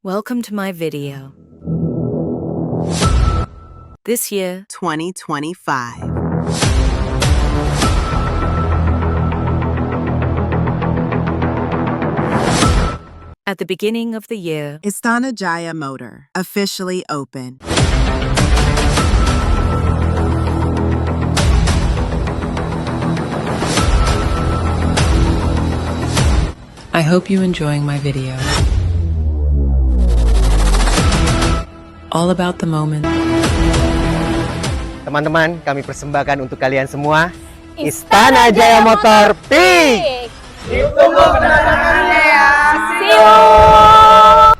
Welcome to my video. This year, 2025. at the beginning of the year, Istana Jaya Motor, officially open. I hope you enjoying my video. All about the moment. Teman-teman, kami persembahkan untuk kalian semua Istana Jaya Motor Peak. Ditunggu kedatangannya ya. See you.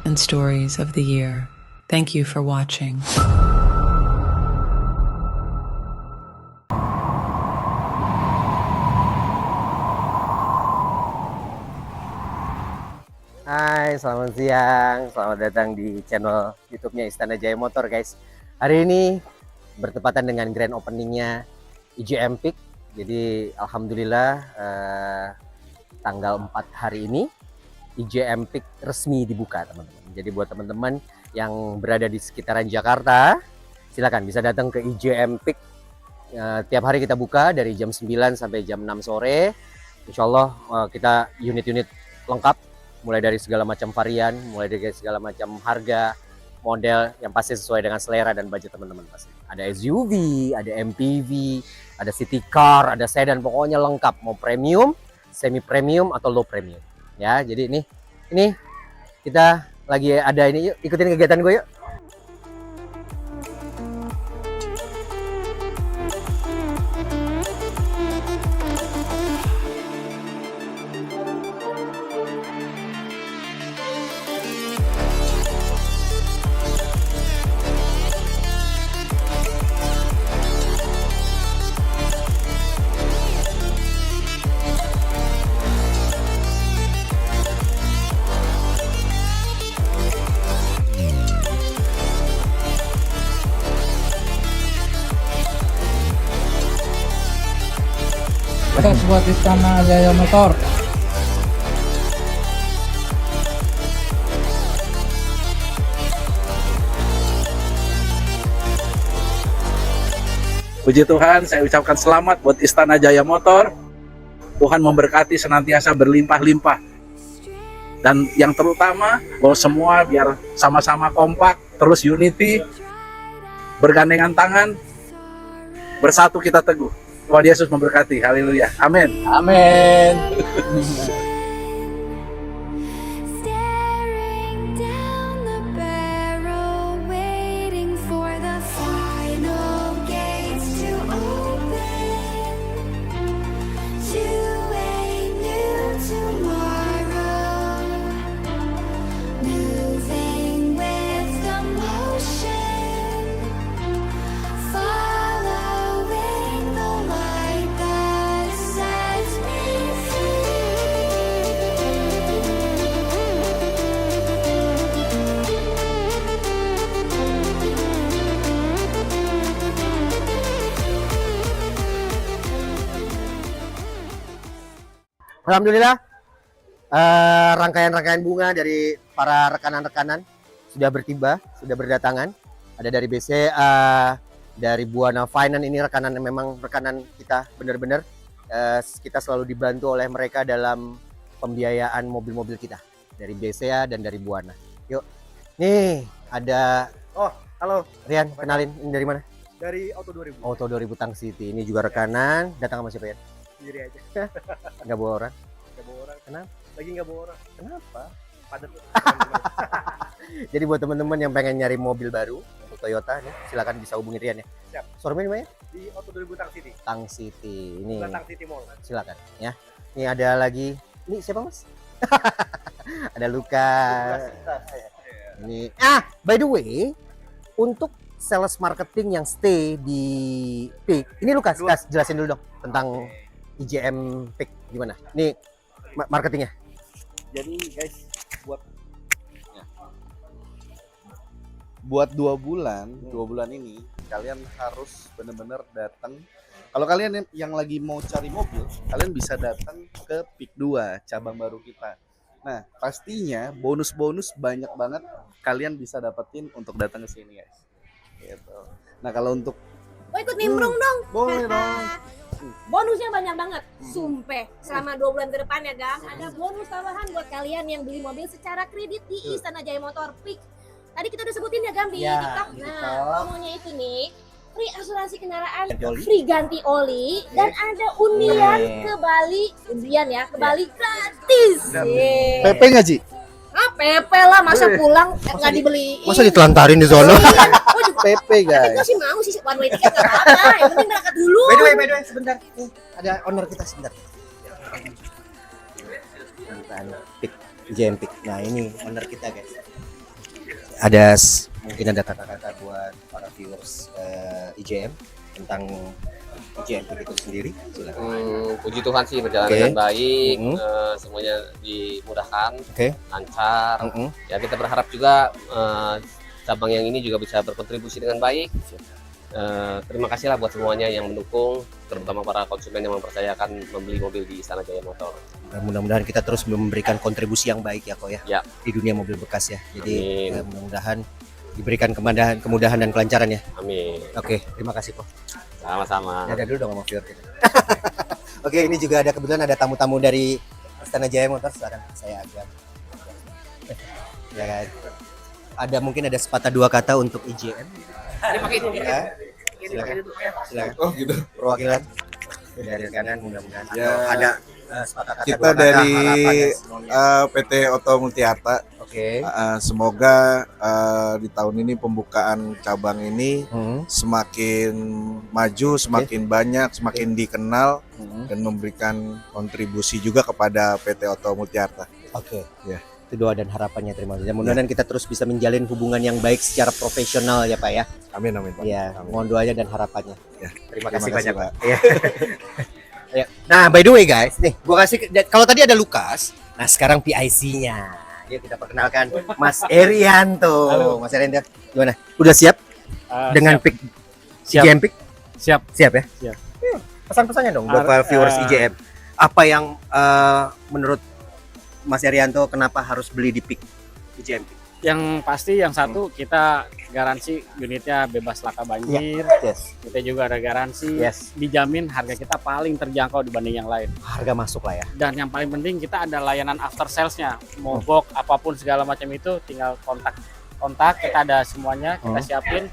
And stories of the year. Thank you for watching. Hai, selamat siang. Selamat datang di channel YouTube-nya Istana Jaya Motor, guys. Hari ini bertepatan dengan grand opening-nya IJM Peak. Jadi alhamdulillah tanggal 4 hari ini IJM Peak resmi dibuka, teman-teman. Jadi buat teman-teman yang berada di sekitaran Jakarta, silakan bisa datang ke IJM Peak. Tiap hari kita buka dari jam 9 sampai jam 6 sore. Insya Allah kita unit-unit lengkap, mulai dari segala macam varian, mulai dari segala macam harga, model yang pasti sesuai dengan selera dan budget teman-teman pasti. Ada SUV, ada MPV, ada city car, ada sedan, pokoknya lengkap. Mau premium, semi premium atau low premium. Ya, jadi ini kita lagi ada ini, yuk ikutin kegiatan gue yuk. Sukses buat Istana Jaya Motor. Puji Tuhan, saya ucapkan selamat buat Istana Jaya Motor. Tuhan memberkati senantiasa berlimpah-limpah. Dan yang terutama, bahwa semua biar sama-sama kompak, terus unity, bergandengan tangan, bersatu kita teguh. Tuhan Yesus memberkati. Haleluya. Amin. Amin. Staring down the barrel, waiting for the final gates to open to a new tomorrow, moving with the motion, following the light that sets me Alhamdulillah rangkaian-rangkaian bunga dari para rekanan-rekanan sudah bertiba, sudah berdatangan. Ada dari BCA, dari Buana Finance, ini rekanan yang memang rekanan kita benar-benar kita selalu dibantu oleh mereka dalam pembiayaan mobil-mobil kita dari BCA dan dari Buana. Yuk, nih ada, oh halo Rian, kenalin ini dari mana? Dari Auto 2000. Auto 2000 Tang City, ini juga rekanan. Datang sama siapa ya? Sendiri aja. Nggak bawa orang? Nggak bawa orang. Kenapa? Lagi nggak bawa orang. Kenapa? Padat. Jadi buat teman-teman yang pengen nyari mobil baru untuk Toyota nih, silakan bisa hubungi Rian ya. Siap. Showroomnya di mana? Di Auto 2000 Tang City. Tang City. Ini Bukan Tang City Mall. silakan ya. Ini ada lagi. Ini siapa Mas? Ada Lukas. Ini by the way, untuk sales marketing yang stay di Peak. Ini Lukas, jelasin dulu dong tentang IJM Peak gimana? Nih marketingnya. Jadi guys, buat 2 bulan ini kalian harus benar-benar datang. Kalau kalian yang lagi mau cari mobil, kalian bisa datang ke Peak 2 cabang baru kita. Nah, pastinya bonus-bonus banyak banget kalian bisa dapetin untuk datang ke sini guys. Gitu. Nah kalau untuk Mau ikut nimbrung dong. boleh dong. Bonusnya banyak banget. Sumpah, selama 2 bulan ke depan ya, Gang, ada bonus tambahan buat kalian yang beli mobil secara kredit di Istana Jaya Motor Peak. Tadi kita udah sebutin ya, Gang, di Ya, TikTok. di Nah, TikTok. promonya itu nih, free asuransi kendaraan, Oli. free ganti oli, dan ada undian ke Bali. Undian ya, ke Bali gratis. Yeay. PP nggak Ji? Ah, PP lah, masa pulang nggak dibeliin. ditelantarin di sono? Oh, juga PP tapi gue guys. sih mau sih one way ticket, gak apa-apa. Yang penting berangkat dulu. By the way, sebentar. Nih, ada owner kita sebentar. Bukan Pik, IJM Pik. Nah, ini owner kita, guys. Mungkin ada kata-kata buat para viewers IJM tentang IJM Pik itu sendiri. Silakan. Puji Tuhan sih berjalan Oke. dengan baik, Mhm. semuanya dimudahkan, Oke. lancar. Mm-mm. Ya kita berharap juga cabang yang ini juga bisa berkontribusi dengan baik. Terima kasih lah buat semuanya yang mendukung, terutama para konsumen yang mempercayakan membeli mobil di Istana Jaya Motor. Mudah-mudahan kita terus memberikan kontribusi yang baik ya, kok ya, Ya. di dunia mobil bekas ya. Jadi Amin. mudah-mudahan diberikan kemudahan dan kelancaran ya. Amin. Oke, terima kasih, Pak. Sama-sama. Ada dulu dong sama viewer kita. Oke, ini juga ada kebetulan ada tamu-tamu dari Istana Jaya Motor. Silakan saya agak. Ya kan. Mungkin ada sepatah dua kata untuk IJM. Ya. Silakan. Oh gitu. Perwakilan dari kanan mudah-mudahan Ya. atau ada sepatah kata Kita dua kata dari harapannya semuanya. PT Oto Multiarta, Oke. semoga di tahun ini pembukaan cabang ini Hmm. semakin maju, semakin banyak, semakin dikenal Hmm. dan memberikan kontribusi juga kepada PT Oto Multiarta. Oke. Ya. Itu doa dan harapannya, terima kasih. Mudah-mudahan kita terus bisa menjalin hubungan yang baik secara profesional ya, Pak ya. Amin amin Pak. Ya, Amin. mohon doanya dan harapannya. Ya. Terima Terima kasih kasih, banyak, Pak. Pak. Ya. Ya. Nah, by the way guys, nih gua kasih kalau tadi ada Lukas, nah sekarang PIC-nya. Yuk kita perkenalkan Mas Erianto. Halo. Mas Erianto, gimana? Udah siap dengan pick Siap. IJM pick? Siap. Siap ya? Siap. Pesan-pesannya dong buat para viewers IJM. Apa yang menurut Mas Erianto kenapa harus beli di pick IJM pick? Yang pasti yang satu kita garansi unitnya bebas laka banjir. Yes. Kita juga ada garansi. Yes. Dijamin harga kita paling terjangkau dibanding yang lain. Harga masuk lah ya. Dan yang paling penting kita ada layanan after sales-nya. Mogok apapun segala macam itu tinggal kontak kita ada semuanya kita siapin.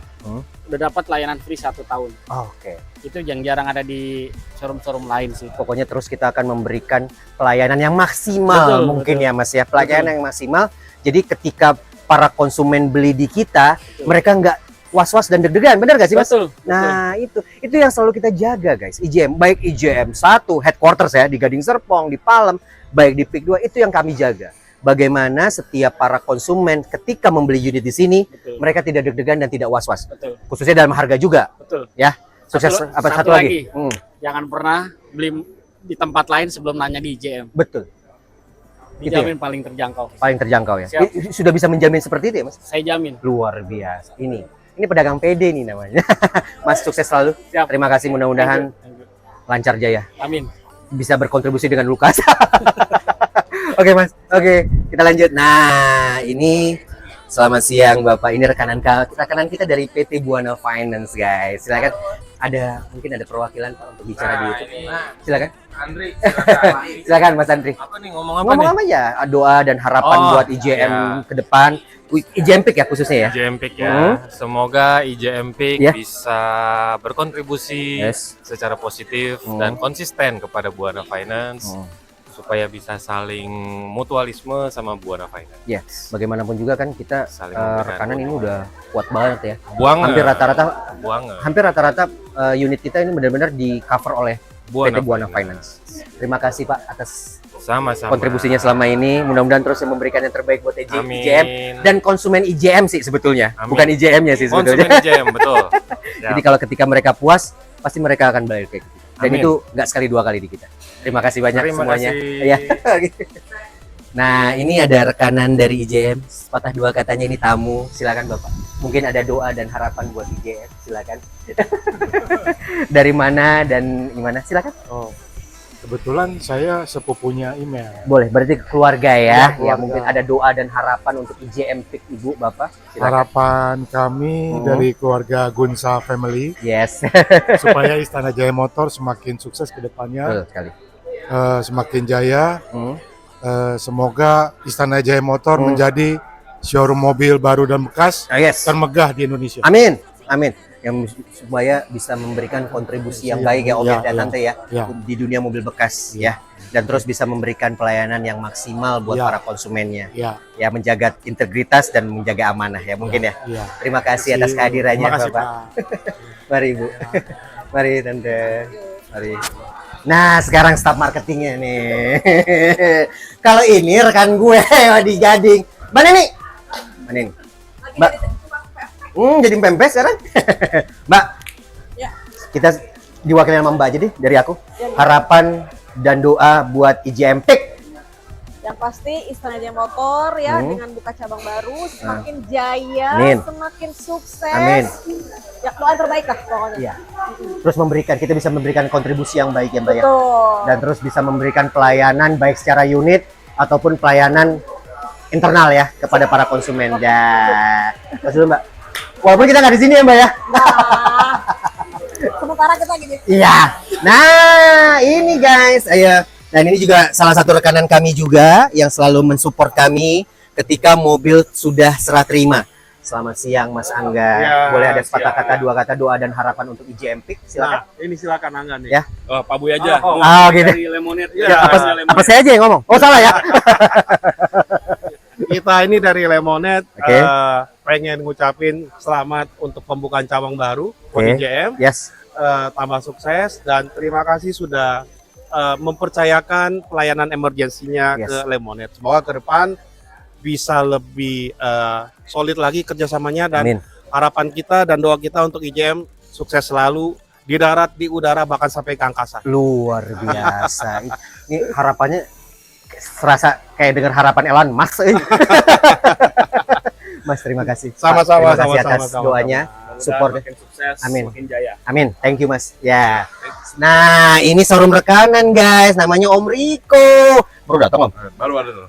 Udah dapat layanan free 1 tahun. Oke. Itu yang jarang ada di showroom-showroom lain sih. Pokoknya terus kita akan memberikan pelayanan yang maksimal. Betul, mungkin betul. ya Mas ya, pelayanan yang maksimal. Jadi ketika para konsumen beli di kita, mereka nggak was-was dan deg-degan, benar gak sih Mas? Betul. Nah itu yang selalu kita jaga guys. IJM, baik IJM 1 headquarters ya di Gading Serpong, di Palem, baik di PIK 2 itu yang kami jaga. Bagaimana setiap para konsumen ketika membeli unit di sini, Betul. mereka tidak deg-degan dan tidak was-was. Betul. Khususnya dalam harga juga. Betul. Ya, sukses. Satu lagi. Jangan pernah beli di tempat lain sebelum nanya di IJM. Betul. Dijamin paling terjangkau. Paling terjangkau ya. Siap. Sudah bisa menjamin seperti itu ya Mas? Saya jamin. Luar biasa. Ini pedagang PD nih namanya. Mas sukses selalu. Siap. Terima kasih, mudah-mudahan Thank you. lancar jaya. Amin. Bisa berkontribusi dengan Lukas. Oke Mas. Oke, kita lanjut. Nah, ini selamat siang Bapak. Ini rekanan kita dari PT Buana Finance, guys. Silakan. Mungkin ada perwakilan Pak untuk bicara di YouTube. Silakan. Andri, Silakan Mas Andri. apa nih ngomong apa Ngomong apa ya? Doa dan harapan Oh, buat IJM ya. ke depan. IJM Peak ya khususnya ya. IJM Peak ya. Semoga IJM Peak Ya. bisa berkontribusi Yes. secara positif dan konsisten kepada Buana Finance supaya bisa saling mutualisme sama Buana Finance. Ya, bagaimanapun juga kan kita Saling memberikan rekanan ini keuntungan. udah kuat banget ya. Buang Hampir rata-rata unit kita ini benar-benar di cover oleh PT Buana Finance. Terima kasih Pak atas sama-sama kontribusinya selama ini. Mudah-mudahan terus memberikan yang terbaik buat Amin. IJM dan konsumen IJM sih sebetulnya. Amin. Bukan IJM-nya sih sebetulnya. konsumen IJM betul. Jadi kalau ketika mereka puas, pasti mereka akan balik kayak gitu. Dan Amin. itu nggak sekali dua kali di kita. Terima kasih banyak Terima semuanya. kasih. Ya. Nah, ini ada rekanan dari IJM. Patah dua katanya ini tamu. Silakan Bapak. Mungkin ada doa dan harapan buat IJM. Silakan. Dari mana dan gimana? Silakan. Oh, Kebetulan saya sepupunya email. Boleh, berarti keluarga ya. Keluarga. Ya, mungkin ada doa dan harapan untuk IJM Peak Ibu, Bapak. Silakan. Harapan kami dari keluarga Gunsa Family. Yes. Supaya Istana Jaya Motor semakin sukses ke depannya. Betul sekali. Semakin jaya. Semoga Istana Jaya Motor menjadi showroom mobil baru dan bekas termegah di Indonesia. Amin. Amin. Yang supaya bisa memberikan kontribusi yang baik ya Om dan Tante ya di dunia mobil bekas ya, dan terus bisa memberikan pelayanan yang maksimal buat para konsumennya ya, menjaga integritas dan menjaga amanah ya mungkin ya. Terima kasih atas kehadirannya Bapak. Mari Ibu. Mari Tante. Mari. Nah sekarang staff marketingnya nih. Kalau ini rekan gue di Gading. Mana nih? Mana nih? Mbak. Jadi pempes sekarang. Mbak, kita diwakili sama Mbak aja deh dari aku. Harapan dan doa buat IJM Peak. Yang pasti Istana Jaya Motor ya dengan buka cabang baru semakin jaya, semakin sukses. Amin. Ya doa terbaik lah pokoknya. Iya. Terus kita bisa memberikan kontribusi yang baik ya Mbak ya. Betul. Dan terus bisa memberikan pelayanan baik secara unit ataupun pelayanan internal ya kepada para konsumen. Terus dulu Mbak. Walaupun kita nggak di sini ya Mbak ya. Sementara kita gini. Iya. Nah ini guys, dan ini juga salah satu rekanan kami juga yang selalu mensupport kami ketika mobil sudah serah terima. Selamat siang Mas Angga. Boleh ada sepatah kata, dua kata doa dan harapan untuk IJM Peak? Silakan. Nah, ini silakan Angga nih. Ya. Pak Boy aja. Gitu. Dari Lemonade. Apa saya aja yang ngomong? Oh salah ya. Kita ini dari Lemonade pengen ngucapin selamat untuk pembukaan cabang baru buat IJM. Tambah sukses dan terima kasih sudah mempercayakan pelayanan emergensinya ke Lemonade. Semoga ke depan bisa lebih solid lagi kerjasamanya dan harapan kita dan doa kita untuk IJM sukses selalu di darat, di udara, bahkan sampai ke angkasa. Luar biasa. Ini harapannya serasa kayak dengar harapan Elon Musk. Mas terima kasih. Sama-sama. Terima kasih atas doanya, supportnya. Sukses, amin. Makin jaya. Amin. Thank you Mas. Ya. Nah ini showroom rekanan guys, namanya Om Riko. Baru datang Om? Baru ada tuh.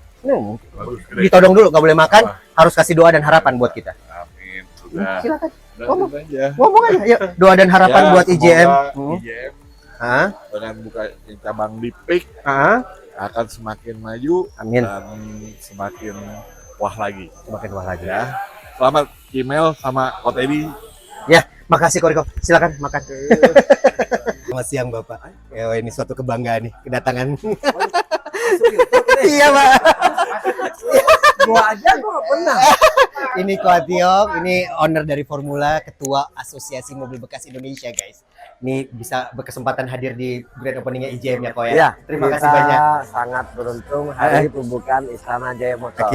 Ditodong dulu, nggak boleh makan. Harus kasih doa dan harapan buat kita. Amin. Sudah. Silakan. Ngomong aja. Ngomong aja. Yuk, doa dan harapan buat IJM. IJM. Dengan buka cabang di Peak. Akan semakin maju. Amin. Dan semakin wah lagi. Semakin wah lagi. Ya. Selamat email sama Kot Edi. Ya, makasih Koriko. Silakan makan. Selamat siang Bapak. Ini suatu kebanggaan nih kedatangan. Iya Pak. Gua aja gua pernah. Ini Koatiok, ini owner dari Formula, ketua Asosiasi Mobil Bekas Indonesia guys. Ini bisa berkesempatan hadir di grand openingnya IJM ya Ko ya. Ya, terima kasih banyak. Sangat beruntung hari pembukaan Istana Jaya Motor.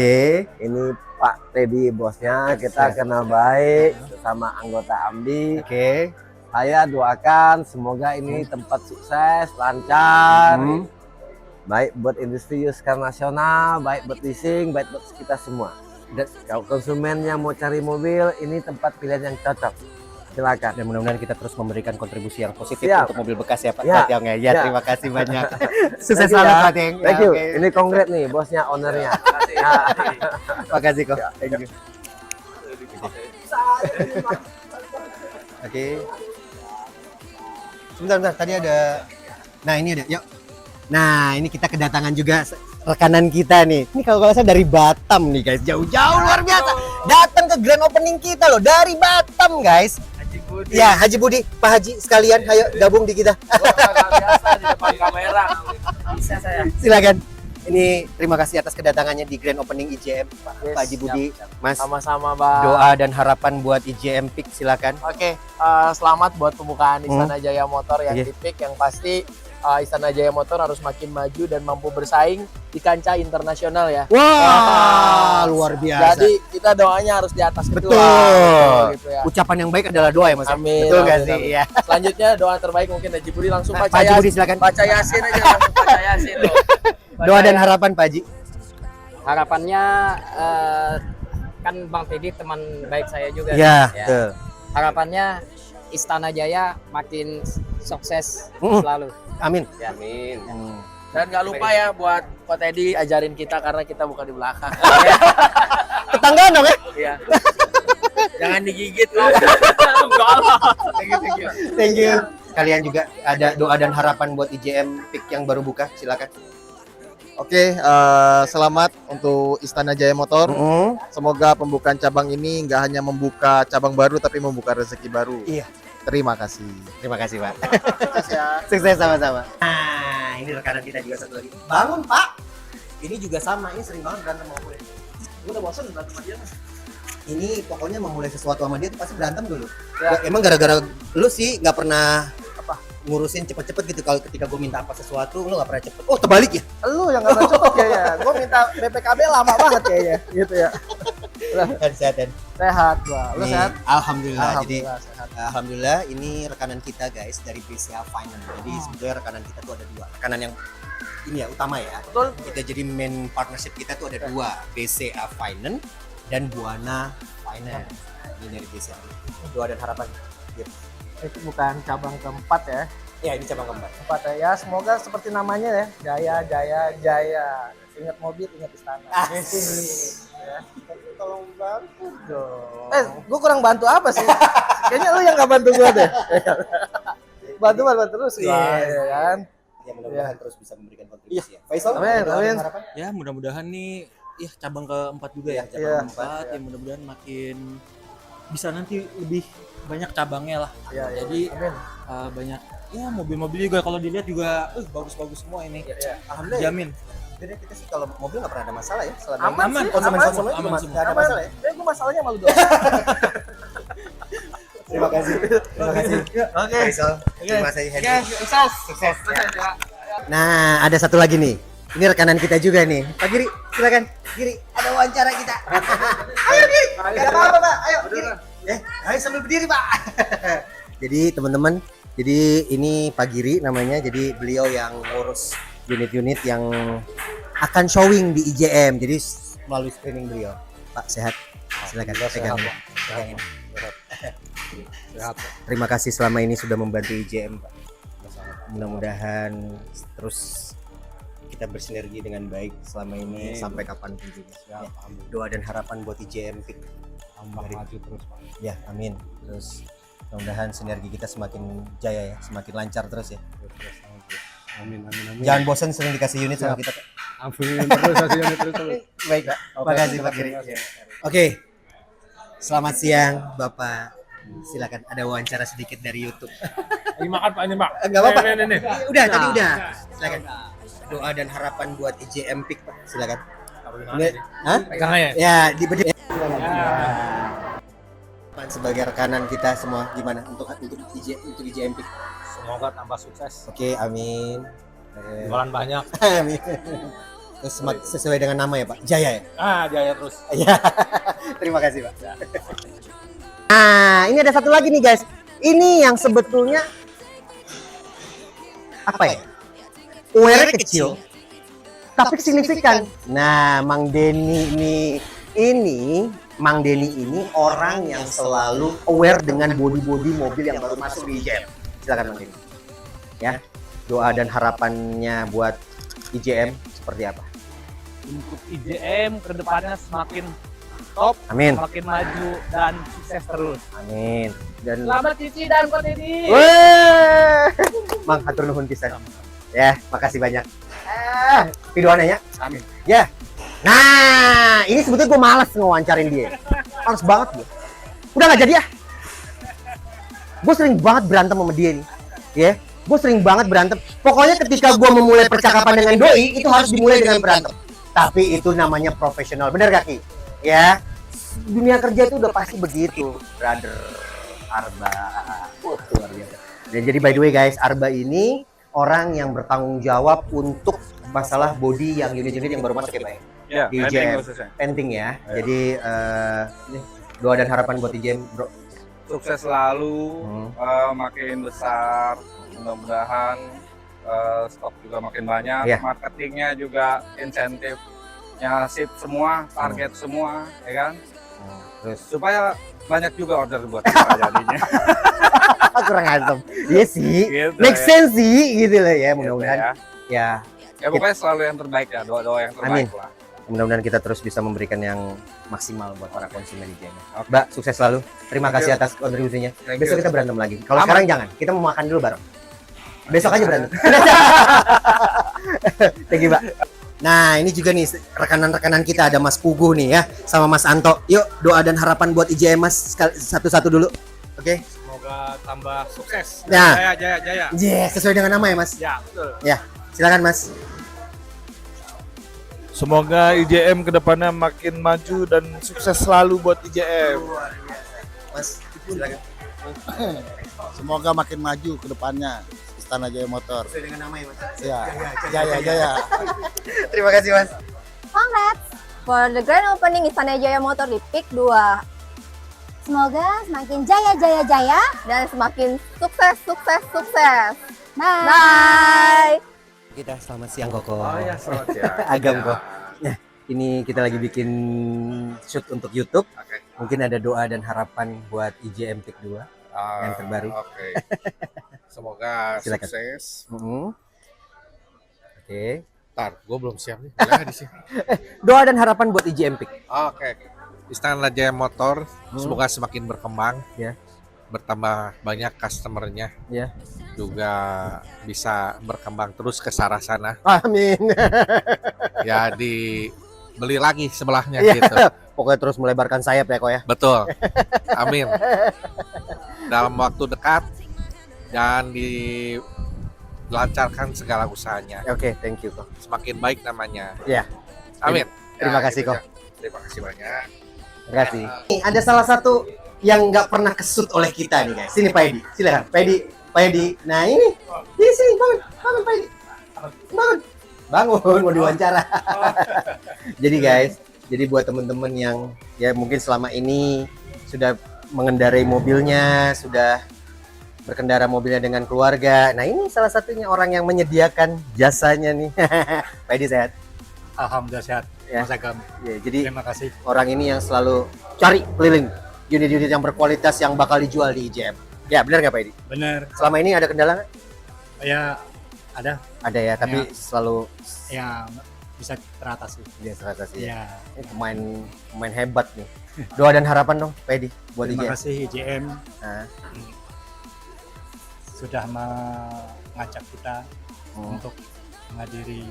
Ini Pak Teddy bosnya, kita kenal baik bersama anggota AMDI. Saya doakan semoga ini tempat sukses, lancar. Baik buat industri used car nasional, baik buat leasing, baik buat kita semua. Dan kalau konsumennya mau cari mobil, ini tempat pilihan yang cocok. Silakan. Dan mudah-mudahan kita terus memberikan kontribusi yang positif untuk mobil bekas ya Pak Ya. Tiong ya. Ya, terima kasih banyak. Sukses Thank you, selalu ya. Pak Tiong. Thank you. Ini kongres nih bosnya, ownernya. Makasih kok. Thank you. Sebentar, tadi ada. Nah ini ada. Yuk. Nah ini kita kedatangan juga rekanan kita nih. Ini kalau nggak salah dari Batam nih guys, jauh-jauh luar biasa. Datang ke grand opening kita loh dari Batam guys. Haji Budi. Ya Haji Budi, Pak Haji sekalian, ayo gabung di kita. Biasa di depan kamera. Bisa saya. Silakan. Ini terima kasih atas kedatangannya di grand opening IJM Pak Haji Budi. Mas. Sama-sama Bang. Doa dan harapan buat IJM Peak silakan. Oke, selamat buat pembukaan Istana Jaya Motor yang di Peak. Yang pasti Istana Jaya Motor harus makin maju dan mampu bersaing di kancah internasional ya. Wah, luar biasa. Jadi kita doanya harus di atas Betul. Gitu ya. Ucapan yang baik adalah doa ya Mas. Amin. Betul nggak amin, sih? amin. Iya. Selanjutnya doa terbaik mungkin Haji Budi langsung baca Pak Haji Budi silakan. Baca Yasin aja langsung baca Yasin. Doa dan harapan Pak Haji. Harapannya kan Bang Teddy teman baik saya juga. Ya, betul. Harapannya Istana Jaya makin sukses selalu. Amin. Ya, amin. Dan nggak lupa ya buat Ko Teddy ajarin kita karena kita bukan di belakang. Tetanggaan dong ya? Iya. Jangan digigit lu. Enggak lah. Thank you. Thank you. Kalian juga ada doa dan harapan buat IJM PIK yang baru buka, silakan. Oke, selamat untuk Istana Jaya Motor. Semoga pembukaan cabang ini nggak hanya membuka cabang baru, tapi membuka rezeki baru. Iya. Terima kasih. Terima kasih, Pak. Sukses ya. Sukses sama-sama. Nah, ini rekanan kita juga satu lagi. Bangun, Pak. Ini juga sama, ini sering banget berantem sama gue. Gue udah bosan berantem sama dia. Ini pokoknya memulai sesuatu sama dia tuh pasti berantem dulu. Ya. Emang gara-gara lu sih nggak pernah ngurusin cepet-cepet gitu. Kalau ketika gue minta apa sesuatu lu nggak pernah cepet. Oh, terbalik ya? Lu yang nggak pernah cepet kayaknya. Gue minta BPKB lama banget kayaknya. Gitu ya. Sehat. Sehat gua. Lu sehat? Alhamdulillah. Jadi sehat. alhamdulillah ini rekanan kita guys dari BCA Finance. Jadi sebetulnya rekanan kita tuh ada dua. Rekanan yang ini ya utama ya. Betul. Kita jadi main partnership kita tuh ada dua, BCA Finance dan Buana Finance. Nah, ini dari BCA. Doa dan harapan. Gitu. Itu bukan cabang keempat ya. Ya, ini cabang keempat. Keempat ya. Semoga seperti namanya ya. Jaya. Ingat mobil, ingat istana. Ya. Tolong bantu dong. Gue kurang bantu apa sih? Kayaknya lu yang gak bantu gue deh. bantu terus ya kan. Ya mudah-mudahan terus bisa memberikan kontribusi ya. Faisal, amin. Ya mudah-mudahan nih cabang keempat juga ya. Cabang keempat ya mudah-mudahan makin bisa nanti lebih banyak cabangnya lah. Jadi banyak ya mobil-mobil juga kalau dilihat juga bagus-bagus semua ini. Alhamdulillah. Jamin. Jadi kita sih kalau mobil nggak pernah ada masalah ya. Aman, konsumen semua. nggak ada masalah ya. Gue masalahnya malu doang. Terima kasih. Oke. Terima kasih Henry. Sukses. Nah, ada satu lagi nih. Ini rekanan kita juga nih. Pak Giri, silakan. Giri, ada wawancara kita. Ayo Giri. Gak ada apa-apa, Pak. Ayo Giri. Ayo sambil berdiri, Pak. Jadi teman-teman, jadi ini Pak Giri namanya. Jadi beliau yang ngurus unit-unit yang akan showing di IJM. Jadi melalui screening beliau. Pak sehat. Silakan pegang ini. Terima kasih selama ini sudah membantu IJM, Pak. Mudah-mudahan terus kita bersinergi dengan baik selama ini sampai kapanpun juga. Ya, doa dan harapan buat IJM PIK. Maju terus, Pak. Ya, amin. Terus mudah-mudahan sinergi kita semakin jaya ya, semakin lancar terus ya. Amin. Jangan bosan sering dikasih unit sama kita, Pak. Amin terus kasih unit terus. Baik, Pak. Makasih Pak Giri. Oke. Selamat siang, Bapak. Silakan ada wawancara sedikit dari YouTube. Ini makan Pak, ini Pak. Enggak apa-apa. Nih. Udah, tadi udah. Silakan. Doa dan harapan buat IJM PIK, Pak. Silakan. Hah? Pegang aja. Ya, diberi. Sebagai rekanan kita semua gimana untuk IJM PIK? Semoga tambah sukses. Oke, amin. Jualan banyak. Amin. Terus sesuai dengan nama ya, Pak. Jaya ya? Jaya terus. Iya. Terima kasih, Pak. Nah, ini ada satu lagi nih, guys. Ini yang sebetulnya apa ya? UR kecil, tapi signifikan. Nah, Mang Denny ini orang yang selalu aware dengan body-body mobil yang baru masuk di IJM. Silakan Mang Denny. Ya, doa dan harapannya buat IJM seperti apa? Untuk IJM kedepannya semakin top, Amin. semakin maju dan sukses terus. Amin. Dan Selamat Cici dan Ko Teddy. Mang hatur nuhun pisan. Ya, makasih banyak. Pidoannya ya. Amin. Ya. Nah, ini sebetulnya gue malas ngewawancarin dia. Males banget gue. Udah gak jadi ya. Gue sering banget berantem sama dia nih. Ya, gue sering banget berantem. Pokoknya ketika gue memulai percakapan dengan doi, itu harus dimulai dengan berantem. Tapi itu namanya profesional. Bener gak Ki? Ya, dunia kerja itu udah pasti begitu, brother. Arba. Luar biasa. Dan jadi by the way guys, Arba ini orang yang bertanggung jawab untuk masalah body yang unit-unit yang baru masuk ya Pak Ya, di IJM. Penting ya. Jadi doa dan harapan buat IJM, bro. Sukses selalu, makin besar, mudah-mudahan stok juga makin banyak, marketingnya juga insentifnya sip semua, target semua, ya kan? Terus supaya banyak juga order buat kita jadinya. Kurang asem. Iya sih. Gitu Make ya. sense sih gitu loh ya. Gitu Mudah-mudahan ya. ya Pokoknya selalu yang terbaik ya, doa-doa yang Amin. terbaik lah. Mudah-mudahan kita terus bisa memberikan yang maksimal buat para konsumen IJM. Mbak, sukses selalu. Terima kasih atas kontribusinya. Thank Besok you. kita berantem lagi. Kalau Aman. sekarang jangan. Kita mau makan dulu bareng. Besok aja berantem. Thank you, Mbak. Nah, ini juga nih rekanan-rekanan kita, ada Mas Pugu nih ya, sama Mas Anto. Yuk, doa dan harapan buat IJM Mas satu-satu dulu. Oke. Semoga tambah sukses. Ya. Jaya. Sesuai dengan nama ya, Mas? Ya, betul. Ya, silakan Mas. Semoga IJM kedepannya makin maju dan sukses selalu buat IJM. Mas, silakan. Semoga makin maju ke depannya Istana Jaya Motor. Sesuai dengan nama ya, Mas? Ya, Jaya. Terima kasih, Mas. Congrats for the grand opening Istana Jaya Motor di PIK 2. Semoga semakin jaya dan semakin sukses. Bye. Kita selamat siang Koko. Oh ya, selamat siang. Agam Ya. kok. Nah, ini kita lagi bikin shoot untuk YouTube. Mungkin ada doa dan harapan buat IJM PIK 2 yang terbaru. Oke. Semoga Silakan. sukses. Oke. Ntar, gue belum siap nih. Bilang di sini. Doa dan harapan buat IJM PIK. Oke. Istana Jaya Motor semoga semakin berkembang. Ya. Bertambah banyak customernya. Ya. Juga bisa berkembang terus ke arah sana. Amin. Ya dibeli lagi sebelahnya Iya. gitu. Pokoknya terus melebarkan sayap ya kok ya. Betul. Amin. Dalam waktu dekat dan dilancarkan segala usahanya. Oke, thank you kok. Semakin baik namanya. Ya. Amin. Terima Ya, kasih itu kok. aja. Terima kasih banyak. Terima kasih. Nih, ada salah satu yang nggak pernah kesut oleh kita nih guys. Sini Pak Edi, silakan. Pak Edi. Nah ini, sini bangun Pak Edi. Bangun, mau diwawancara. Jadi guys, buat teman-teman yang ya mungkin selama ini sudah mengendarai mobilnya, sudah berkendara mobilnya dengan keluarga. Nah ini salah satunya orang yang menyediakan jasanya nih. Pak Edi sehat? Alhamdulillah sehat. Ya. Mas Agam. Ya, jadi Terima kasih. orang ini yang selalu cari keliling unit-unit yang berkualitas yang bakal dijual di IJM. Ya benar nggak Pak Edi? Benar. Selama ini ada kendala nggak? Ya ada. Ada ya, tapi Ya. selalu Ya bisa teratasi. dia teratasi. Ya. Ini pemain hebat nih. Doa dan harapan dong Pak Edi buat Terima IJM. kasih IJM Nah. sudah mengajak kita untuk menghadiri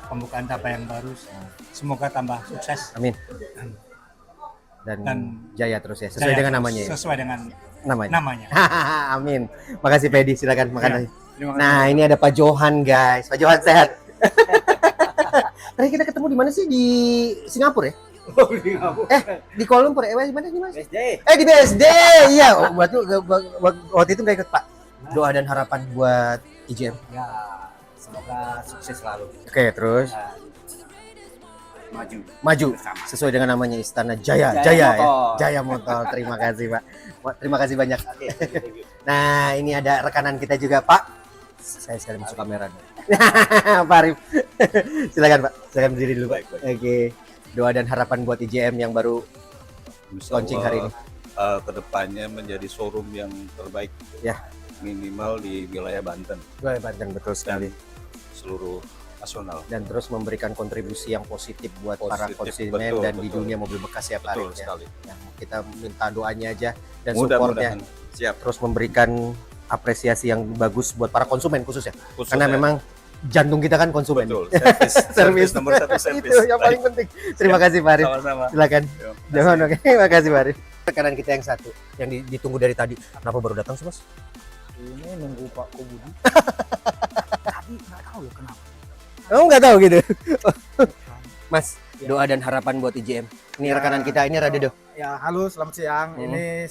pembukaan cabang yang baru. Semoga tambah sukses. Amin. Dan jaya terus ya, sesuai jaya dengan terus, namanya. Ya? Sesuai dengan namanya. Amin. Makasih Pak Edi, silakan makan Ya, lagi. terima kasih. Nah, ini ada Pak Johan guys. Pak Johan sehat. Tadi kita ketemu di mana sih? Di Singapura ya? Di Kuala Lumpur ya? Di mana? BSD. Di BSD. Iya, waktu itu nggak ikut Pak. Doa dan harapan buat IJM. Ya, semoga sukses selalu. Oke, terus maju sesuai dengan namanya Istana Jaya Jaya ya. Motor. Jaya Motor. Terima kasih Pak. Terima kasih banyak. Nah ini ada rekanan kita juga Pak. Saya sekali masuk kamera. Pak Arif. Silakan Pak. Silakan berdiri dulu Pak. Oke. Doa dan harapan buat IJM yang baru launching hari ini. Kedepannya menjadi showroom yang terbaik. Ya. Minimal di wilayah Banten. Wilayah Banten betul sekali. Seluruh nasional. Dan terus memberikan kontribusi yang positif buat para Positif, konsumen betul, dan di betul. dunia mobil bekas ya Pak Betul Arif, sekali. Ya, kita minta doanya aja dan Mudah-mudahan. supportnya. Siap. Terus memberikan apresiasi yang bagus buat para konsumen khusus ya. Khusus Karena ya. memang jantung kita kan konsumen. Betul. Servis. Servis nomor satu, servis. Itu yang paling penting. Terima kasih Pak Arif. Sama-sama. Silakan. Yo, Jangan oke. Terima kasih Pak Arif. Rekanan kita yang satu yang ditunggu dari tadi. Kenapa baru datang sih Mas? Ini nunggu Pak Kubudi. Tadi nggak tahu loh kenapa. Kamu nggak tahu gitu. Mas, doa dan harapan buat IJM. Ini rekanan kita, ini Radedo. Ya, halo, selamat siang. Ini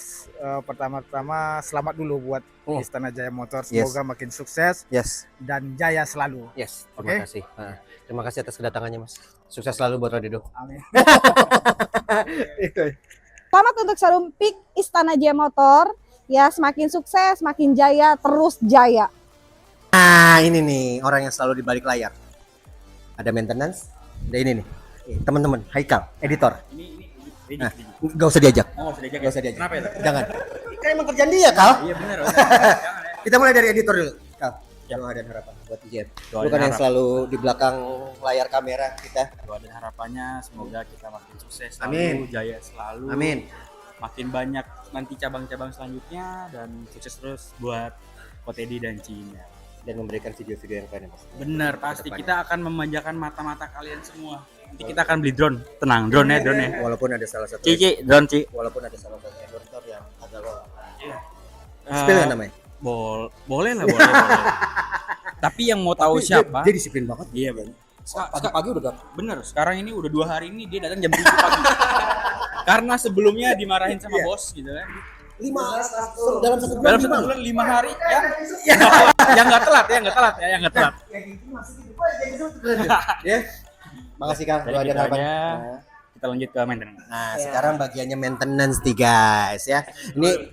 pertama-tama selamat dulu buat Istana Jaya Motor. Semoga makin sukses dan jaya selalu. Yes, Oke? terima kasih. Terima kasih atas kedatangannya Mas. Sukses selalu buat Radedo. Amin. Selamat untuk showroom PIK Istana Jaya Motor. Ya, semakin sukses, semakin jaya, terus jaya. Nah, ini nih orang yang selalu di balik layar. Ada maintenance, ada ini nih. Teman-teman, Haikal, editor. Nah, gak usah diajak. Oh, sudah jaga. Gak usah diajak. Kenapa itu? Jangan. kan emang kerjaan dia, Kal. Iya benar. Kita mulai dari editor dulu, Kal. Doa dan harapan buat IJM. Doa Lu kan dan yang harapan. selalu di belakang layar kamera kita. Doa dan harapannya semoga kita makin sukses selalu, Amin. jaya selalu. Amin. Makin banyak nanti cabang-cabang selanjutnya dan sukses terus buat Kotedi dan Cina. Dan memberikan video-video yang keren, Mas. Benar, pasti kita akan memanjakan mata-mata kalian semua. Nanti kita akan beli drone. Tenang, drone ya. Walaupun ada salah satu drone, Ci. Walaupun ada salah satu endorser yang agak lo. Iya. Spill nggak namanya? Boleh lah, boleh. Tapi yang mau tahu siapa? Dia disiplin banget. Iya, benar. Pagi-pagi udah datang. Bener, sekarang ini udah 2 hari ini dia datang jam 7 pagi. Karena sebelumnya dimarahin sama bos gitu kan. Dalam satu Dalam 1 bulan 5 hari ya. Yang nggak telat. Ya. Makasih Kang, doa dan harapan. Kita lanjut ke maintenance. Nah, sekarang bagiannya maintenance nih guys ya. Ini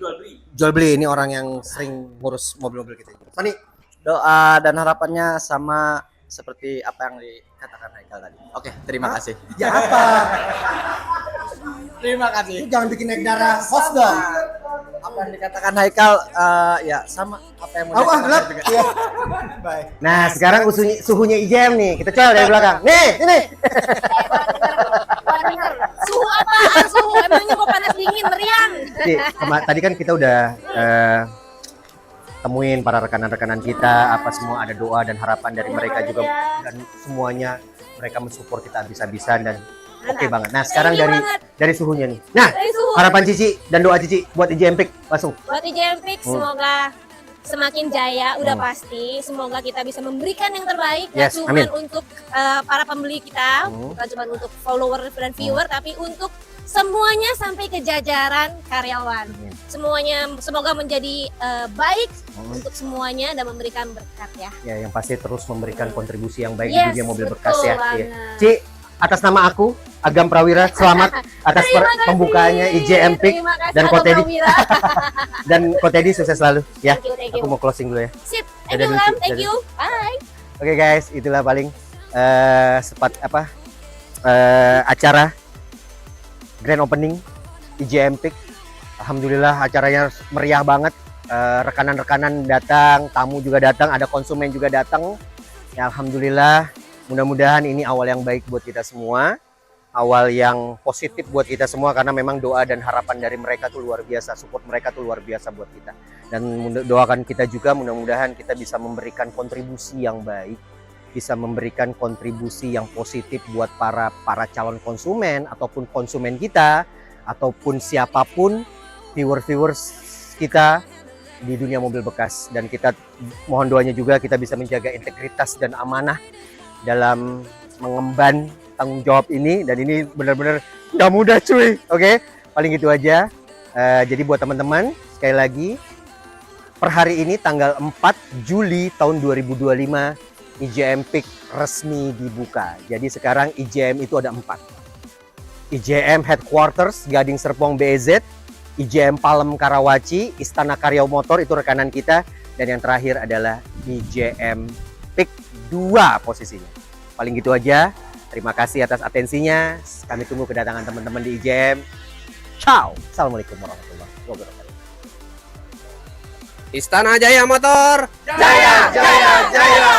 jual beli, ini orang yang sering ngurus mobil-mobil kita. Fani, doa dan harapannya sama seperti apa yang dikatakan Haikal tadi. Oke, terima kasih. Ya apa? Terima kasih. Lu jangan bikin naik darah host dong. Apa yang dikatakan Haikal ya sama apa yang mau gelap. Iya. Baik. Nah, sekarang suhunya IJM nih. Kita coba dari belakang. Nih, ini. Suhu apaan suhu? Emangnya gua panas dingin meriang. Tadi kan kita udah temuin para rekan-rekanan kita, apa semua ada doa dan harapan dari mereka juga dan semuanya mereka mensupport kita habis-habisan dan oke banget. Nah, sekarang dari suhunya nih. Nah, harapan Cici dan doa Cici buat IJM Peak langsung. Buat IJM Peak semoga semakin jaya, udah pasti. Semoga kita bisa memberikan yang terbaik, nggak cuma untuk para pembeli kita, bukan cuma untuk follower dan viewer, tapi untuk semuanya sampai ke jajaran karyawan. Semuanya semoga menjadi baik untuk semuanya dan memberikan berkat ya. Ya, yang pasti terus memberikan kontribusi yang baik Yes, di dunia mobil bekas ya. banget. Ci, atas nama aku Agam Prawira, selamat atas pembukaannya IJM Peak dan Kotedi. Dan Kotedi sukses selalu ya. Thank you. Aku mau closing dulu ya. Sip, thank you Lam, thank you. Bye. Oke guys, itulah paling acara grand opening IJM Peak. Alhamdulillah acaranya meriah banget. Rekanan-rekanan datang, tamu juga datang, ada konsumen juga datang. Ya alhamdulillah, mudah-mudahan ini awal yang baik buat kita semua. Awal yang positif buat kita semua karena memang doa dan harapan dari mereka tuh luar biasa, support mereka tuh luar biasa buat kita. Dan doakan kita juga mudah-mudahan kita bisa memberikan kontribusi yang baik, bisa memberikan kontribusi yang positif buat para calon konsumen ataupun konsumen kita ataupun siapapun viewers kita di dunia mobil bekas. Dan kita mohon doanya juga kita bisa menjaga integritas dan amanah dalam mengemban tanggung jawab ini, dan ini benar-benar nggak mudah cuy. Oke, paling gitu aja. Jadi buat teman-teman sekali lagi, per hari ini tanggal 4 Juli tahun 2025 IJM Peak resmi dibuka. Jadi sekarang IJM itu ada 4. IJM Headquarters Gading Serpong BEZ, IJM Palem Karawaci, Istana Karya Motor itu rekanan kita, dan yang terakhir adalah IJM Peak 2 posisinya. Paling gitu aja. Terima kasih atas atensinya. Kami tunggu kedatangan teman-teman di IJM. Ciao. Assalamualaikum warahmatullahi wabarakatuh. Istana Jaya Motor. Jaya, jaya, jaya.